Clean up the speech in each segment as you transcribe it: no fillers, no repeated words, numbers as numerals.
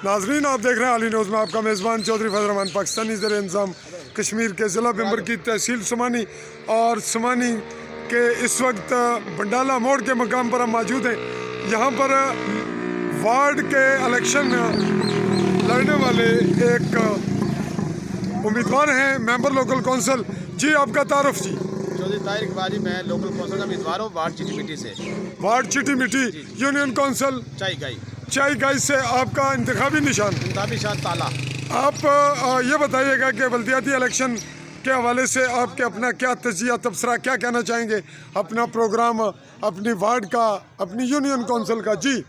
नाजरीन, आप देख रहे हैं आली न्यूज़ में आपका मेज़बान चौधरी फजल रहमान। पाकिस्तानी ज़र इंतज़ाम कश्मीर के ज़िला मेंबर की तहसील समानी और समानी के इस वक्त बंडाला मोड़ के मकाम पर हम मौजूद हैं। यहाँ पर वार्ड के इलेक्शन लड़ने वाले एक उम्मीदवार हैं, मेंबर लोकल कौंसिल। जी, आपका तारुफ जी? चौधरी ताहिर इकबाल जी, मैं लोकल कौंसिल का उम्मीदवार हूँ, वार्ड चिटी मिट्टी से। वार्ड चिटी मिट्टी यूनियन कौंसिल चाई गाई चाई गाई से आपका इंतखाबी निशान ताला। आप ये बताइएगा कि बल्दियाती इलेक्शन के हवाले से आपके अपना क्या तजिया तबसरा, क्या कहना चाहेंगे, अपना प्रोग्राम, अपनी वार्ड का, अपनी यूनियन कौंसिल का? जी,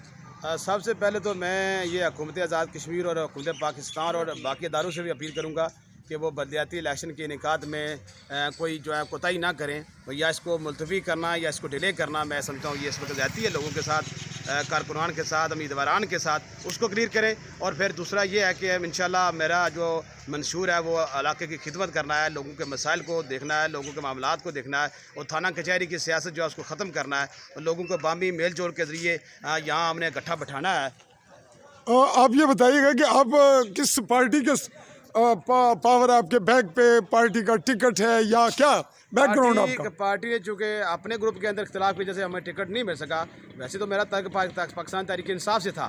सबसे पहले तो मैं ये हुकूमत आज़ाद कश्मीर और हुकूमत पाकिस्तान और बाकी इदारों से भी अपील करूँगा कि वो बल्दियाती इलेक्शन के इनेकाद में कोई जो है कोताही ना करें, या इसको मुलतवी करना या इसको डिले करना, मैं समझता हूँ ये इस वक्त ज़्यादती है लोगों के साथ, कारकुनान के साथ, उम्मीदवारान के साथ, उसको क्लियर करें। और फिर दूसरा ये है कि इंशाल्लाह मेरा जो मंशूर है वो इलाके की खिदमत करना है, लोगों के मसाइल को देखना है, लोगों के मामलात को देखना है, और थाना कचहरी की सियासत जो है उसको ख़त्म करना है, और लोगों को बामी मेल जोल के ज़रिए यहाँ हमने इकट्ठा बैठाना है। आप ये बताइएगा कि आप किस पार्टी के पावर आपके बैग पे पार्टी का टिकट है या क्या बैकग्राउंड आपका? पार्टी ने चूँकि अपने ग्रुप के अंदर इख्तिलाफ की वजह से हमें टिकट नहीं मिल सका। वैसे तो मेरा तर्क पाकिस्तान तहरीक इंसाफ से था,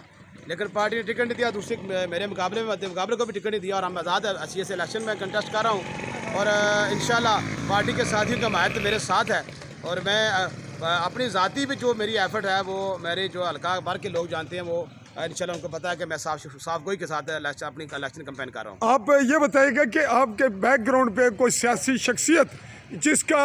लेकिन पार्टी ने टिकट नहीं दिया। दूसरे मेरे मुकाबले में मध्य मुकाबले को भी टिकट नहीं दिया, और हम आज़ाद हैसियत से इलेक्शन में कंटेस्ट कर रहा हूँ। और इंशाल्लाह पार्टी के साथियों का हमायत मेरे साथ है, और मैं अपनी ज़ाती भी जो मेरी एफर्ट है वो मेरे जो हल्का भर के लोग जानते हैं, वो इंशाल्लाह उनको पता है कि मैं साफ गोई के साथ अपनी इलेक्शन कैंपेन कर रहा हूँ। आप ये बताइएगा कि आपके बैकग्राउंड पे कोई सियासी शख्सियत जिसका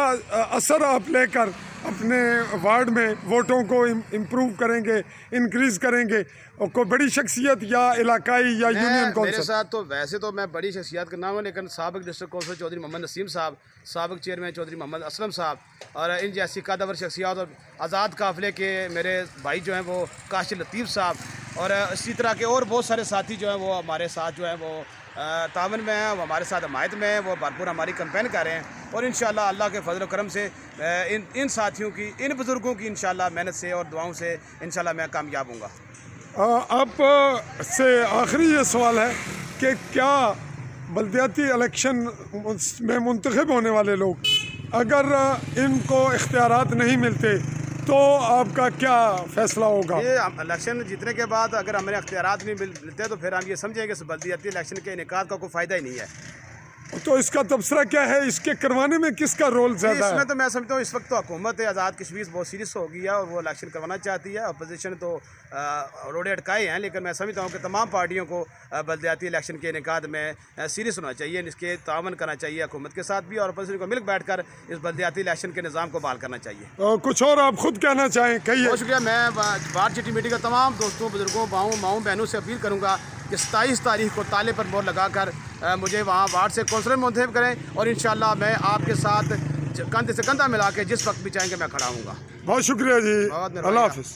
असर आप लेकर अपने वार्ड में वोटों को इम्प्रूव करेंगे, इंक्रीज़ करेंगे, और कोई बड़ी शख्सियत या इलाकाई या यूनियन कौंसिल? मेरे साथ तो वैसे तो मैं बड़ी शख्सियत का नाम है, लेकिन साबिक डिस्ट्रिक्ट कौंसिल चौधरी मोहम्मद नसीम साहब, साबिक चेयरमैन चौधरी मोहम्मद असलम साहब, और इन जैसी कादावर शख्सियात, और आज़ाद काफ़िले के मेरे भाई जो हैं वो काशिफ लतीफ़ साहब, और इसी तरह के और बहुत सारे साथी जो हैं वो हमारे साथ जो हैं वो तावन में हैं, वो हमारे साथ हमायत में हैं, वो भरपूर हमारी कैंपेन कर रहे हैं। और इंशाल्लाह अल्लाह के फजल करम से इन साथियों की, इन बुज़ुर्गों की इंशाल्लाह मेहनत से और दुआओं से इंशाल्लाह मैं कामयाब हूँगा। आप से आखिरी ये सवाल है कि क्या बल्दियाती इलेक्शन में मुंतखब होने वाले लोग अगर इनको इख्तियारात नहीं मिलते तो आपका क्या फ़ैसला होगा? ये इलेक्शन जीतने के बाद अगर हमें इख्तियारात नहीं मिलते तो फिर हम ये समझेंगे कि बल्दियाती इलेक्शन के इनेकाद का कोई फ़ायदा ही नहीं है। तो इसका तबसरा क्या है, इसके करवाने में किसका रोल ज़्यादा है? इसमें तो मैं समझता हूँ इस वक्त तो हुकूमत आज़ाद कश्मीर बहुत सीरियस हो गई है, और वो इलेक्शन करवाना चाहती है। अपोजिशन तो रोड़े अटकाए हैं, लेकिन मैं समझता हूँ कि तमाम पार्टियों को बल्दियाती इलेक्शन के इनेकाद में सीरियस होना चाहिए, इसके तावन करना चाहिए हुकूमत के साथ भी, और अपोजिशन को मिल बैठ कर इस बल्दियाती इलेक्शन के निज़ाम को बहाल करना चाहिए। कुछ और आप खुद कहना चाहें, कहिए। बहुत शुक्रिया। मैं वार्ड चिटी मिट्टी का तमाम दोस्तों, बुजुर्गों, माऊँ बहनों से अपील करूँगा कि 27 तारीख को ताले पर मोहर लगाकर मुझे वहाँ वार्ड से कौंसलर मुंतखब करें, और इंशाल्लाह मैं आपके साथ कंधे से कंधा मिला के जिस वक्त भी चाहेंगे मैं खड़ा हूँगा। बहुत शुक्रिया जी, अल्लाह हाफ़िज़।